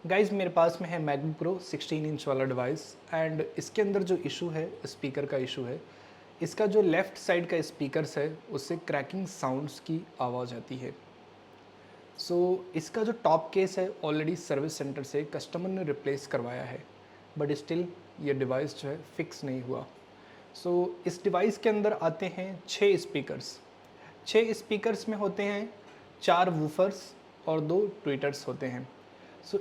Guys मेरे पास में है मैकबुक प्रो 16 इंच वाला डिवाइस एंड इसके अंदर जो इशू है स्पीकर का इशू है। इसका जो लेफ़्ट साइड का स्पीकर्स है उससे क्रैकिंग साउंड्स की आवाज़ आती है। इसका जो टॉप केस है ऑलरेडी सर्विस सेंटर से कस्टमर ने रिप्लेस करवाया है, बट स्टिल ये डिवाइस जो है फिक्स नहीं हुआ। इस डिवाइस के अंदर आते हैं 6 स्पीकर्स। 6 स्पीकर्स में होते हैं 4 वूफर्स और 2 ट्विटर्स होते हैं।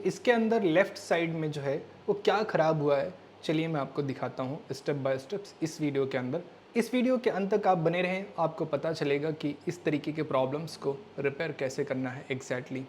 इसके अंदर लेफ़्ट साइड में जो है वो क्या ख़राब हुआ है, चलिए मैं आपको दिखाता हूँ स्टेप बाय स्टेप्स इस वीडियो के अंदर। इस वीडियो के अंत तक आप बने रहें, आपको पता चलेगा कि इस तरीके के प्रॉब्लम्स को रिपेयर कैसे करना है एग्जैक्टली।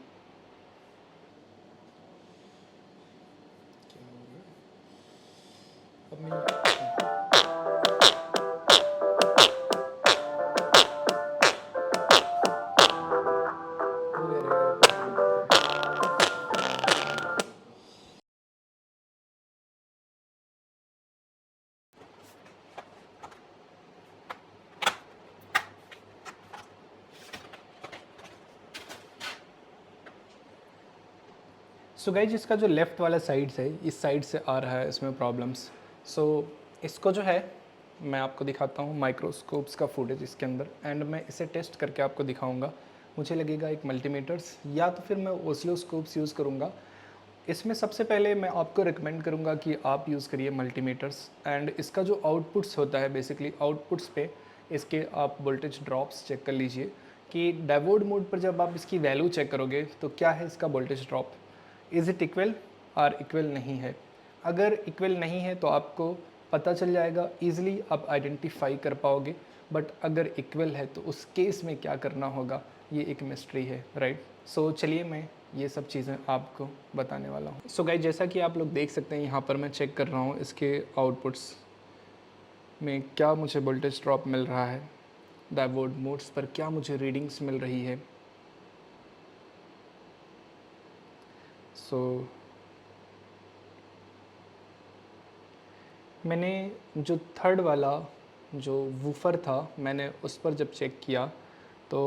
गाइज इसका जो लेफ़्ट वाला साइड है इस साइड से आ रहा है इसमें प्रॉब्लम्स। इसको जो है मैं आपको दिखाता हूँ माइक्रोस्कोप्स का फुटेज इसके अंदर एंड मैं इसे टेस्ट करके आपको दिखाऊंगा। मुझे लगेगा एक मल्टीमीटर्स या तो फिर मैं ओसिलोस्कोप्स यूज़ करूँगा। इसमें सबसे पहले मैं आपको रिकमेंड करूँगा कि आप यूज़ करिए मल्टीमीटर्स एंड इसका जो आउटपुट्स होता है बेसिकली आउटपुट्स पे इसके आप वोल्टेज ड्रॉप्स चेक कर लीजिए कि डायोड मोड पर जब आप इसकी वैल्यू चेक करोगे तो क्या है इसका voltage drop, is it equal और इक्वल नहीं है। अगर इक्वल नहीं है तो आपको पता चल जाएगा, ईज़िली आप आइडेंटिफाई कर पाओगे। बट अगर इक्वल है तो उस केस में क्या करना होगा ये एक मिस्ट्री है, राइट। चलिए मैं ये सब चीज़ें आपको बताने वाला हूँ। गाइस जैसा कि आप लोग देख सकते हैं यहाँ पर मैं चेक कर रहा हूँ इसके आउटपुट्स में क्या मुझे वोल्टेज ड्रॉप मिल रहा है, डायोड मोड्स पर क्या मुझे रीडिंग्स मिल रही है। मैंने जो थर्ड वाला जो वूफर था मैंने उस पर जब चेक किया तो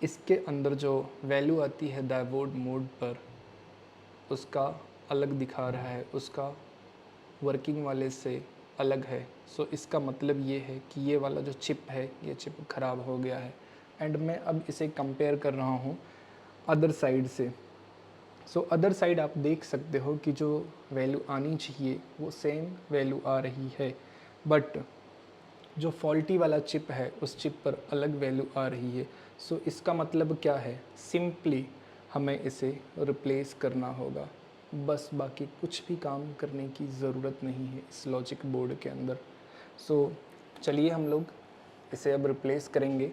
इसके अंदर जो वैल्यू आती है डायोड मोड पर उसका अलग दिखा रहा है, उसका वर्किंग वाले से अलग है। इसका मतलब ये है कि ये वाला जो चिप है ये चिप ख़राब हो गया है एंड मैं अब इसे कंपेयर कर रहा हूँ अदर साइड से। अदर साइड आप देख सकते हो कि जो वैल्यू आनी चाहिए वो सेम वैल्यू आ रही है, बट जो फॉल्टी वाला चिप है उस चिप पर अलग वैल्यू आ रही है। इसका मतलब क्या है, सिंपली हमें इसे रिप्लेस करना होगा, बस बाकी कुछ भी काम करने की ज़रूरत नहीं है इस लॉजिक बोर्ड के अंदर। चलिए हम लोग इसे अब रिप्लेस करेंगे।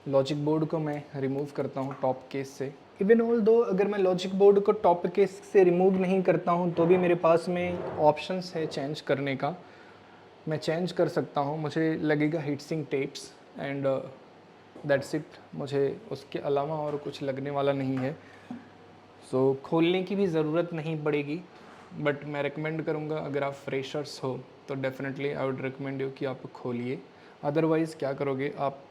लॉजिक बोर्ड को मैं रिमूव करता हूँ टॉप केस से। इवन ऑल दो अगर मैं लॉजिक बोर्ड को टॉप केस से रिमूव नहीं करता हूँ तो भी मेरे पास में ऑप्शंस है चेंज करने का, मैं चेंज कर सकता हूँ। मुझे लगेगा heat sink tapes and that's it, मुझे उसके अलावा और कुछ लगने वाला नहीं है। खोलने की भी ज़रूरत नहीं पड़ेगी, बट मैं रिकमेंड करूँगा अगर आप फ्रेशर्स हो तो definitely I would recommend you कि आप खोलिए। अदरवाइज़ क्या करोगे, आप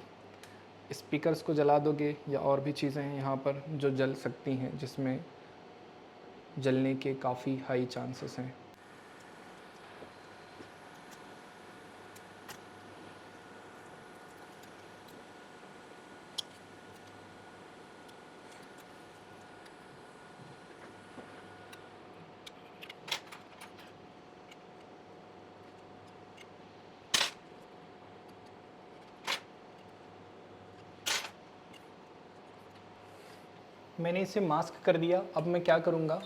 स्पीकर्स को जला दोगे या और भी चीज़ें हैं यहाँ पर जो जल सकती हैं, जिसमें जलने के काफ़ी हाई चांसेस हैं। मैंने इसे मास्क कर दिया। अब मैं क्या करूँगा,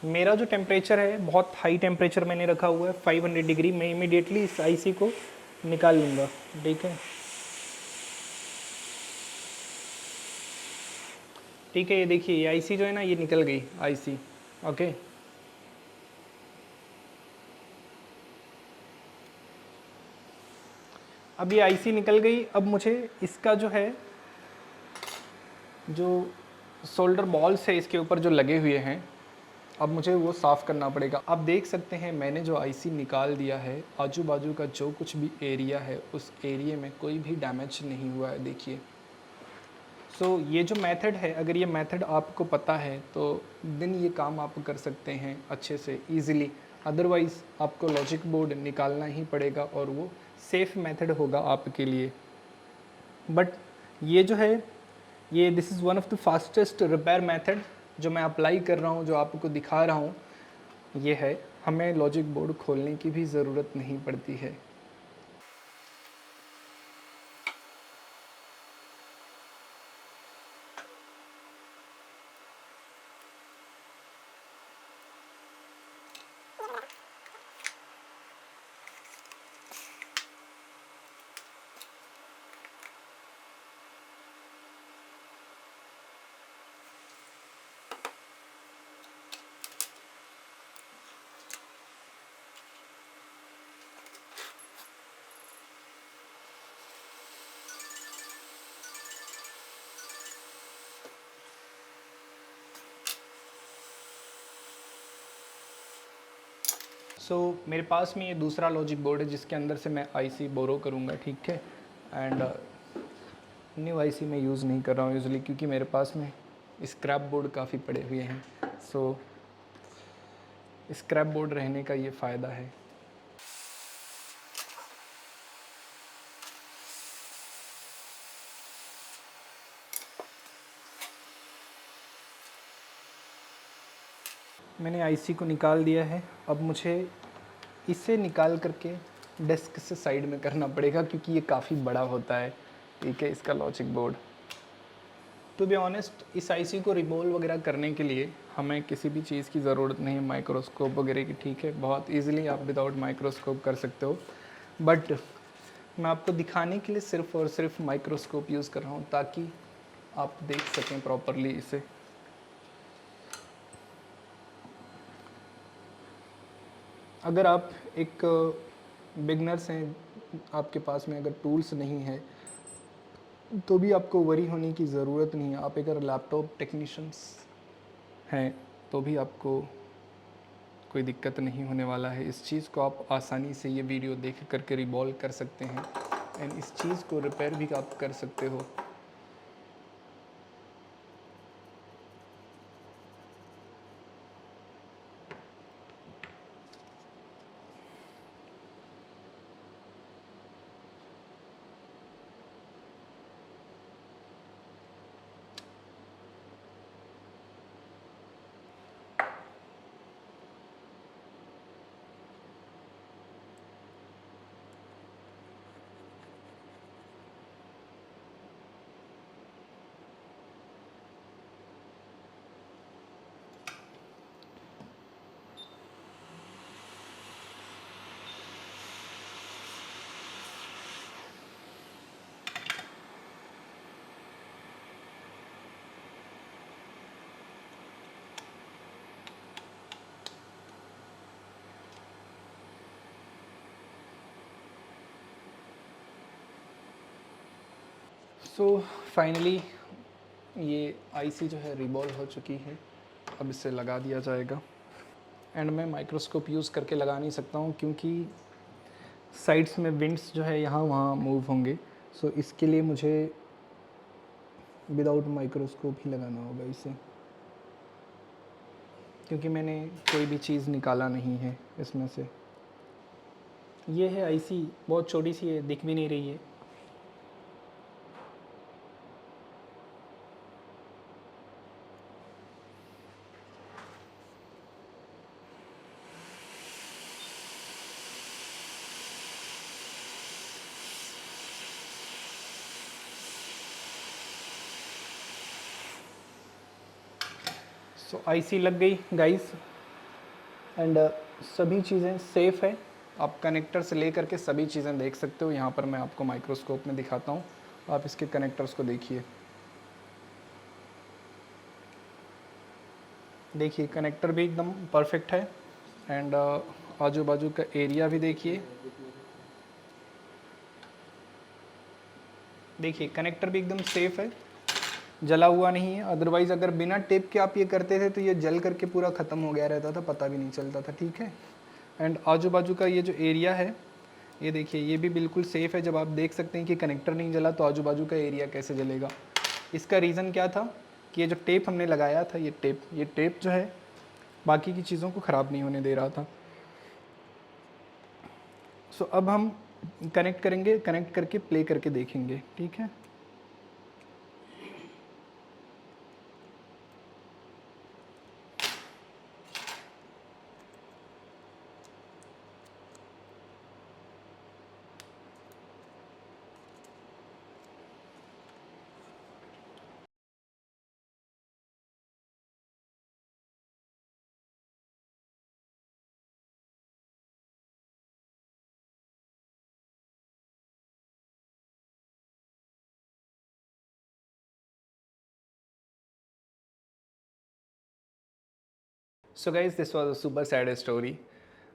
मेरा जो टेम्परेचर है बहुत हाई टेम्परेचर मैंने रखा हुआ है 500 डिग्री। मैं इमीडिएटली इस आईसी को निकाल लूँगा, ठीक है। ठीक है, ये देखिए ये आईसी जो है ना ये निकल गई आईसी, ओके। अब ये आईसी निकल गई। अब मुझे इसका जो है जो सोल्डर बॉल्स है इसके ऊपर जो लगे हुए हैं, अब मुझे वो साफ़ करना पड़ेगा। आप देख सकते हैं मैंने जो आईसी निकाल दिया है, आजू बाजू का जो कुछ भी एरिया है उस एरिया में कोई भी डैमेज नहीं हुआ है, देखिए। सो ये जो मेथड है, अगर ये मेथड आपको पता है तो देन ये काम आप कर सकते हैं अच्छे से ईज़िली। अदरवाइज़ आपको लॉजिक बोर्ड निकालना ही पड़ेगा और वो सेफ़ मेथड होगा आपके लिए। बट ये जो है, ये this is one of the fastest repair method जो मैं अप्लाई कर रहा हूँ, जो आपको दिखा रहा हूँ। ये है, हमें लॉजिक बोर्ड खोलने की भी ज़रूरत नहीं पड़ती है। सो मेरे पास में ये दूसरा लॉजिक बोर्ड है जिसके अंदर से मैं आईसी बोरो करूँगा, ठीक है। एंड न्यू आईसी मैं यूज़ नहीं कर रहा हूँ यूज़ली, क्योंकि मेरे पास में स्क्रैप बोर्ड काफ़ी पड़े हुए हैं। सो स्क्रैप बोर्ड रहने का ये फ़ायदा है। मैंने आईसी को निकाल दिया है। अब मुझे इसे निकाल करके डेस्क से साइड में करना पड़ेगा, क्योंकि ये काफ़ी बड़ा होता है, ठीक है, इसका logic board. To be honest, इस आईसी को रिमूव वगैरह करने के लिए हमें किसी भी चीज़ की ज़रूरत नहीं है, माइक्रोस्कोप वगैरह की, ठीक है। बहुत इजीली आप विदाउट माइक्रोस्कोप कर सकते हो। बट मैं आपको दिखाने के लिए सिर्फ़ और सिर्फ माइक्रोस्कोप यूज़ कर रहा हूँ, ताकि आप देख सकें प्रॉपरली इसे। अगर आप एक बिगनर्स हैं, आपके पास में अगर टूल्स नहीं है, तो भी आपको वरी होने की ज़रूरत नहीं है। आप अगर लैपटॉप टेक्नीशियंस हैं तो भी आपको कोई दिक्कत नहीं होने वाला है। इस चीज़ को आप आसानी से ये वीडियो देख करके रिवॉल्व कर सकते हैं एंड इस चीज़ को रिपेयर भी आप कर सकते हो। सो फाइनली ये आईसी जो है रिबॉल्व हो चुकी है। अब इसे लगा दिया जाएगा। एंड मैं माइक्रोस्कोप यूज़ करके लगा नहीं सकता हूँ, क्योंकि साइड्स में विंड्स जो है यहाँ वहाँ मूव होंगे। सो इसके लिए मुझे विदाउट माइक्रोस्कोप ही लगाना होगा इसे, क्योंकि मैंने कोई भी चीज़ निकाला नहीं है इसमें से। ये है आईसी, बहुत छोटी सी है, दिख भी नहीं रही है। सो आईसी लग गई गाइस। एंड सभी चीज़ें सेफ़ है। आप कनेक्टर से ले करके सभी चीज़ें देख सकते हो। यहाँ पर मैं आपको माइक्रोस्कोप में दिखाता हूँ, आप इसके कनेक्टर्स को देखिए। देखिए कनेक्टर भी एकदम परफेक्ट है। एंड आजू बाजू का एरिया भी देखिए। देखिए कनेक्टर भी एकदम सेफ़ है, जला हुआ नहीं है। अदरवाइज़ अगर बिना टेप के आप ये करते थे तो ये जल करके पूरा ख़त्म हो गया रहता था, पता भी नहीं चलता था, ठीक है। एंड आजू बाजू का ये जो एरिया है, ये देखिए, ये भी बिल्कुल सेफ़ है। जब आप देख सकते हैं कि कनेक्टर नहीं जला तो आजू बाजू का एरिया कैसे जलेगा। इसका रीज़न क्या था कि ये जो टेप हमने लगाया था, ये टेप जो है बाकी की चीज़ों को ख़राब नहीं होने दे रहा था। सो अब हम कनेक्ट करेंगे, कनेक्ट करके प्ले करके देखेंगे, ठीक है। So guys this was a super sad story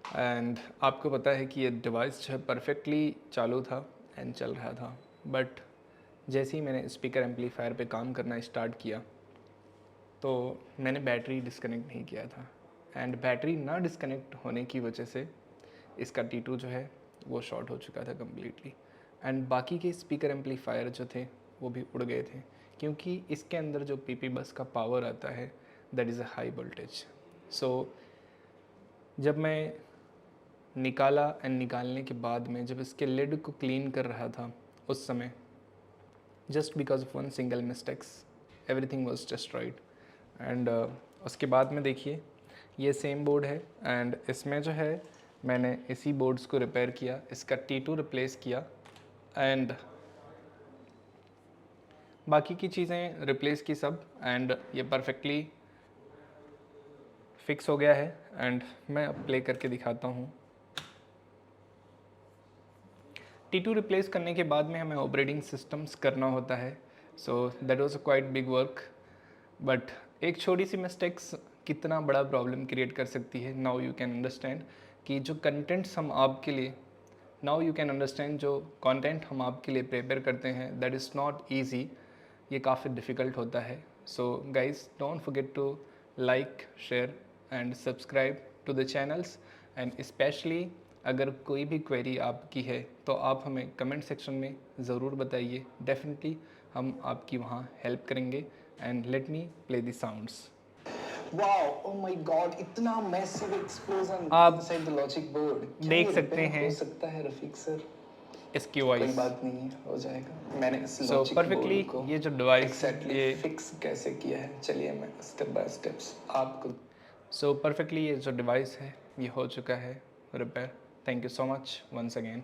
and आपको पता है कि ये डिवाइस जो है परफेक्टली चालू था एंड चल रहा था, बट जैसे ही मैंने स्पीकर एम्पलीफायर पे काम करना स्टार्ट किया तो मैंने बैटरी डिस्कनेक्ट नहीं किया था, एंड बैटरी ना डिस्कनेक्ट होने की वजह से इसका T2 जो है वो शॉर्ट हो चुका था कम्प्लीटली, एंड बाकी के स्पीकर एम्पलीफायर जो थे वो भी उड़ गए थे, क्योंकि इसके अंदर जो PP बस का पावर आता है that is a high voltage. So जब मैं निकाला एंड निकालने के बाद में जब इसके लिड को क्लीन कर रहा था उस समय, just because of one single mistakes everything was destroyed. And उसके बाद में देखिए ये सेम बोर्ड है एंड इसमें जो है मैंने इसी बोर्ड्स को रिपेयर किया, इसका T2 रिप्लेस किया एंड बाकी की चीज़ें रिप्लेस की सब, एंड ये परफेक्टली फिक्स हो गया है। एंड मैं अब प्ले करके दिखाता हूँ। T2 रिप्लेस करने के बाद में हमें ऑपरेटिंग सिस्टम्स करना होता है, so that was a quite big work, but एक छोटी सी मिस्टेक्स कितना बड़ा प्रॉब्लम क्रिएट कर सकती है। नाउ यू कैन अंडरस्टैंड कि जो कंटेंट्स हम आपके लिए नाउ यू कैन अंडरस्टैंड जो कंटेंट हम आपके लिए प्रिपेयर करते हैं दैट इज़ नॉट ईजी, ये काफ़ी डिफ़िकल्ट होता है। So guys don't forget to like, share and subscribe to the channels, and specially अगर कोई भी क्वेरी आपकी है तो आप हमें कमेंट सेक्शन में ज़रूर बताइए, डेफिनेटली हम आपकी वहाँ हेल्प करेंगे। And let me play the sounds. Wow, oh my God, इतना massive explosion आप inside the logic board. क्या देख ये सकते repair हैं हो सकता है रफीक सर? इसकी कोई वॉइस। बात नहीं है, हो जाएगा। मैंने इस सो logic परफेक्टली board को ये जो डिवाइस है exactly ये fix कैसे किया है, चलिए मैं step by steps आपको सो परफेक्टली ये जो डिवाइस है ये हो चुका है repair. Thank you so much once again.